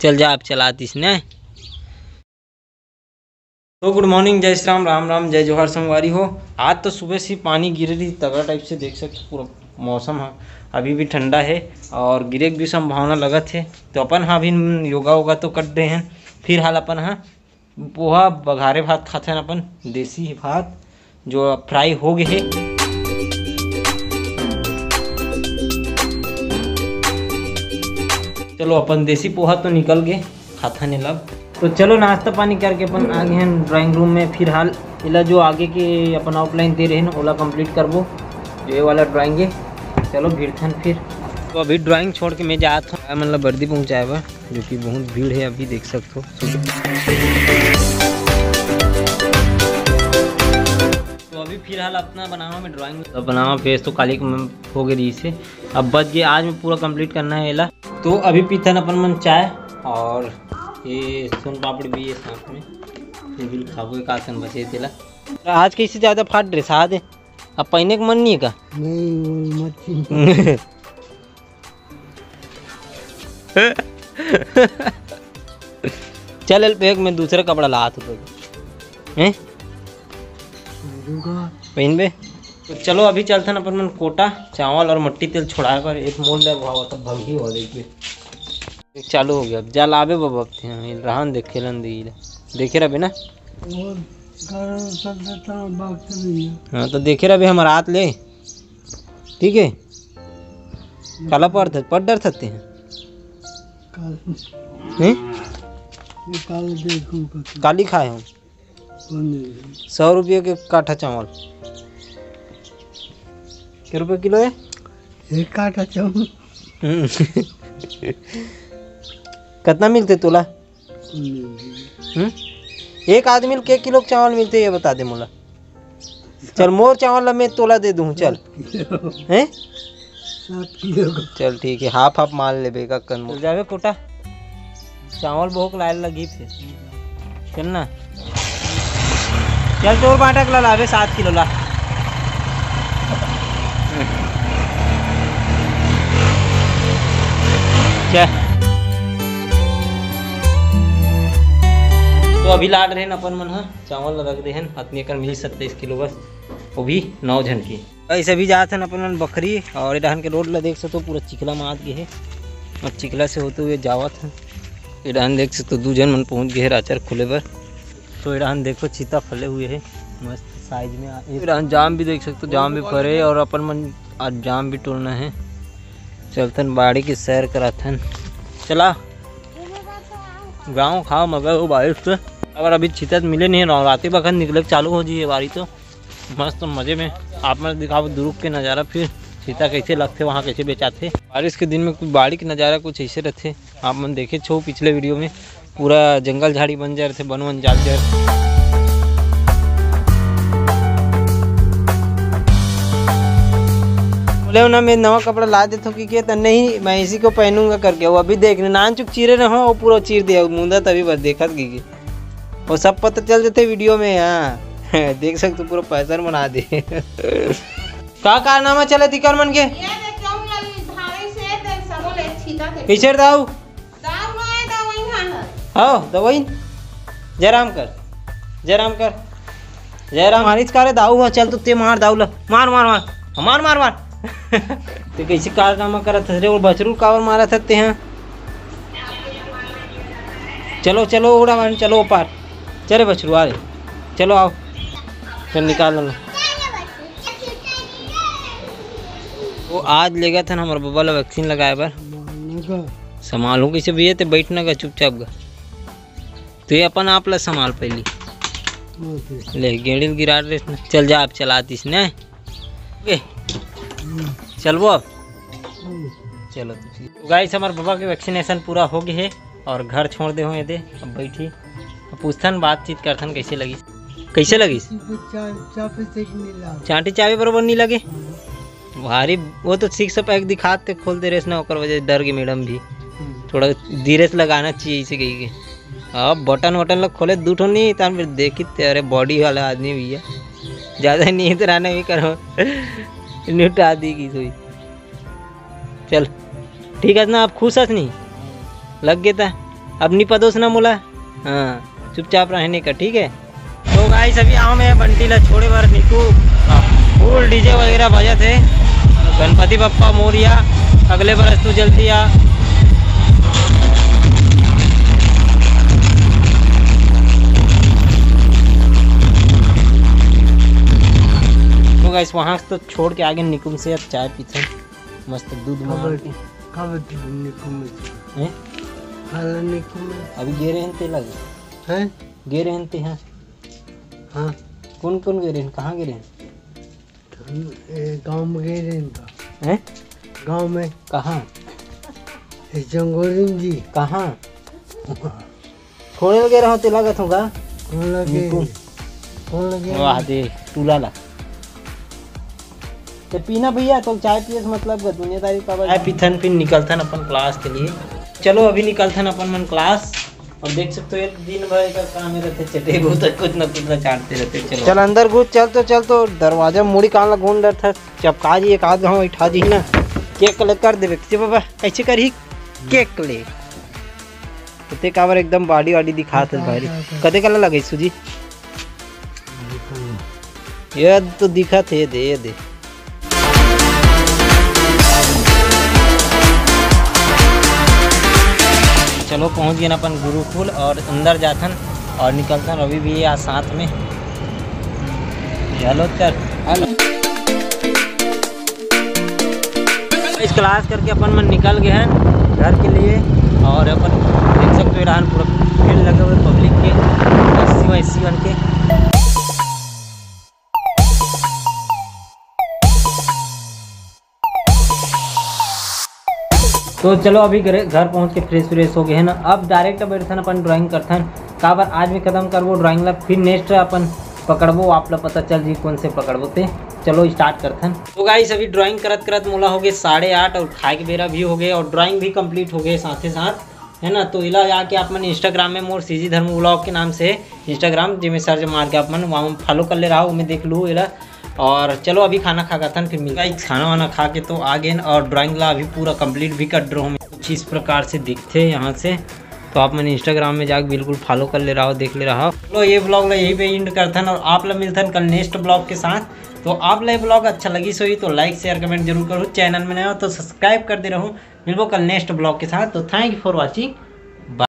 चल जा, आप चलातीस ने। तो गुड मॉर्निंग, जय श्री राम, राम राम, जय जोहार संगवारी हो। आज तो सुबह से पानी गिर रही तगड़ा टाइप से, देख सकते पूरा मौसम है अभी भी ठंडा है और गिरे की भी संभावना लगत है। तो अपन हाँ अभी योगा वोगा तो कर रहे हैं। फिर हाल अपन हाँ पोहा बघारे भात खाते हैं, अपन देसी भात जो फ्राई हो गए है। चलो अपन देसी पोहा तो निकल गए, खाता नहीं लग। तो चलो नाश्ता पानी करके अपन आ गए हैं ड्राइंग रूम में। फिर हाल इला जो आगे के अपन आउटलाइन दे रहे हैं ओला कंप्लीट करबो, जो ये वाला ड्राइंग है। चलो भीड़थन फिर। तो अभी ड्राइंग छोड़ के मैं जाता हूँ, मतलब वर्दी पहुँचाए हुआ, जो कि बहुत भीड़ है अभी, देख सकते हो। तो अभी फिर हाल अपना बनावा में ड्राइंग तो बनावा फेस तो काली हो गई से। अब बच गए, आज में पूरा कंप्लीट करना है एला। तो अभी पीथन अपन मन चाय और ये सोन पापड़ी भी है साथ में, बिल खाबो एक आसन बचे तेला। आज कैसे ज़्यादा फाट ड्रेस आ दे, अब पहने का मन नहीं है का? नहीं चल बैग में दूसरा कपड़ा ला तो हैं पहन बे। तो चलो अभी चलते अपन मन कोटा चावल और मट्टी तेल छोड़ाए पर एक मोल दे भाव तब भगी हो देखिए चालू हो गया। अब जा लाबे बाबा रहन देखे लन देखे रहे ना। हाँ तो देखे रहे हम रात ले, ठीक है। काला पड़ डर सकते हैं काली खाए हम 100 रुपये के काठा चावल। क्या रुपये किलो है एक काठा चावल? कितना मिलते तोला? एक आदमी के किलो चावल मिलते, ये बता दे मोला। चल मोर चावल मैं तोला दे दूँ, चल हैं 7 किलो। चल ठीक है, हाफ माल ले बेगा कन मोल जावे कोटा। चावल बहुत लाल लगी फिर चल ना। चल चोर बाटा ला लावे 7 किलो ला। क्या तो अभी लाड रहे अपन मन हाँ चावल रख दे हैं अतने कर मिल 27 किलो बस, वो भी 9 जन की। ऐसे भी जाते हैं अपन मन बकरी और इधर के रोड ला देख सकते हो पूरा चिकला मात गए है और चिकला से होते हुए जावत है। इधर देख सकते हो 2 जन मन पहुँच गए है राचर खुले पर। तो इधर देखो चीता फले हुए है मस्त साइज में। इधर जाम भी देख सकते हो, जाम भी फरे और अपन मन आज जाम भी तोड़ना है। चलतन बाड़ी की सैर कराथन, चला गाँव खाओ मगर वो बारिश से अगर अभी चितत मिले नहीं रात बखत निकले चालू हो जाइए बारी तो मस्त तो मज़े में। आप मैं दिखाओ दुरुक के नज़ारा, फिर सीता कैसे लगते वहाँ कैसे बेचाते। बारिश के दिन में कुछ बाड़ी के नज़ारा कुछ ऐसे रहते। आप मन देखे छो पिछले वीडियो में पूरा जंगल झाड़ी बन जा रहे थे, वन वन जाल जा। बोले ना मैं नवा कपड़ा ला देता हूँ कि तो नहीं मैं इसी को पहनूंगा करके। वो अभी देखने नान चुप चीरे रहे हो, वो पूरा चीर दिया मुंदा तभी बस देखा की वो सब पता चल जाते वीडियो में। यहाँ देख सकते पूरा पैसा बना दे। का कारनामा चले दिकर मन के पीछे दाऊ हाँ दवाई जयराम कर जयराम कर जयराम हरीश कारे दाऊ हुआ। चल तो ते मार दाऊ ला मार मार मार मार मार मार तो कैसे कारनामा करा थे और बचरू कावर मारा सकते हैं। चलो चलो उड़ा मान चलो पार चले बछरू आ रहे, चलो आओ फिर निकाल लो। वो आज ले गया था ना हमारे बब्बा ला वैक्सीन लगाए बार, संभालो कैसे भैया ते बैठना का चुपचाप गा। तो ये अपन आप ला संभाल पहली ले गेड़ी गिरा रहे। चल जा आप चलातीस ने चल वो चलो। तो गाइस हमारे बाबा के वैक्सीनेशन पूरा हो गया है और घर छोड़ दे हो ये दे। अब बैठी पूछथन बातचीत करथन कैसे लगी कैसे लगी। चाटी चाबी बरोबर नहीं लगे भारी, वो तो 6 पैक दिखाते खोल दे रेस ना होकर वजह डर गई। मैडम भी थोड़ा धीरे से लगाना चाहिए इसे कही के। अब बटन वटन लग खोले दूठो नहीं तन फिर देखी तेरे बॉडी वाला आदमी भी है ज़्यादा नहीं तो रहना भी करो निपटा दी की सोई। चल ठीक है ना, आप खुश हस नहीं लग गया था अब नहीं पदोस ना मोला, हाँ चुपचाप रहने का, ठीक है। तो गाइस अभी आओ मैं बंटी ला छोड़े बार निकू, फुल डीजे वगैरह बजत है। गणपति बप्पा मोरिया, अगले बरस तू जल्दी आ। तो गाइस वहाँ से तो छोड़ के आगे निकुम से अब चाय पीते मस्त दूध मार के। अभी गे रहे हैं लगे हैं, गे रहे हैं हाँ हाँ। कौन कौन गे रहे हैं, कहाँ गे रहे हैं? गांव में गए हैं, गांव में। कहाँ? जंगोरिन जी। कहाँ? छोड़े वगैरह होते लागत होगा। कौन लगे? कौन लगे? वाह दे टूला ला तो पीना भैया, तो चाय पिए मतलब दुनियादारी का चाय पीथन फिर निकलथन अपन क्लास के लिए। चलो अभी निकलथन अपन मन क्लास, और देख सकते हो एक दिन भर का काम रहते, चटे बहुत कुछ न चाटते रहते। चलो चल अंदर घुस, चल तो दरवाजा मुड़ी कहाँ लगून डर था, चपका जी एक आध गाँव उठा जी ना, केक कलेक्ट कर देवे बाबा, कैसे कर ही केक ले ते काबर एकदम बॉडी वाडी दिखाते भाई। कदे कला लगे सुजी ये तो दिखा थे, दे चलो पहुंच गए ना अपन गुरुकुल, और अंदर जाथन और निकलतन। अभी भी आज साथ में हेलो सर, हेलो। इस क्लास करके अपन मन निकल गए हैं घर के लिए, और अपन देख सकते हो ईरान पूरा भीड़ लगे हुए पब्लिक के, अस्सी बन के। तो चलो अभी घर पहुंच के फ्रेश हो गए हैं ना। अब डायरेक्ट बैठन अपन ड्राइंग करथन, का बार आज में खत्म करबो ड्राइंग ला, फिर नेक्स्ट अपन पकड़बो, आप लोग पता चल जी कौन से पकड़बो। ते चलो स्टार्ट करथन। तो गाइस अभी ड्राइंग करत मोला हो गए 8:30, और खाए के बेरा भी हो गए, और ड्राइंग भी कंप्लीट हो गए साथ ही साथ, है ना। तो इला जाके आप मन इंस्टाग्राम में मोर सीजी धर्म ब्लॉग के नाम से इंस्टाग्राम जिसमें सर्च मार के आप मन वहाँ फॉलो कर ले रहा हूँ, मैं देख लूँ इला। और चलो अभी खाना खा कर फिर मिलता है। खाना वाना खा के तो आ गए, और ड्राइंग ला अभी पूरा कंप्लीट भी कर रहा हूँ। कुछ इस प्रकार से दिखते यहाँ से, तो आप मैंने इंस्टाग्राम में जाकर बिल्कुल फॉलो कर ले रहा हो, देख ले रहा हो। चलो ये ब्लॉग ला यहीं पे एंड करथन, और आप लोग मिलथन कल नेक्स्ट ब्लॉग के साथ। तो आप लोग ब्लॉग अच्छा लगी सो ही तो लाइक शेयर कमेंट जरूर करो, चैनल में नया हो तो सब्सक्राइब कर दे रहा हूँ। मिलबो कल नेक्स्ट ब्लॉग के साथ। तो थैंक यू फॉर वॉचिंग।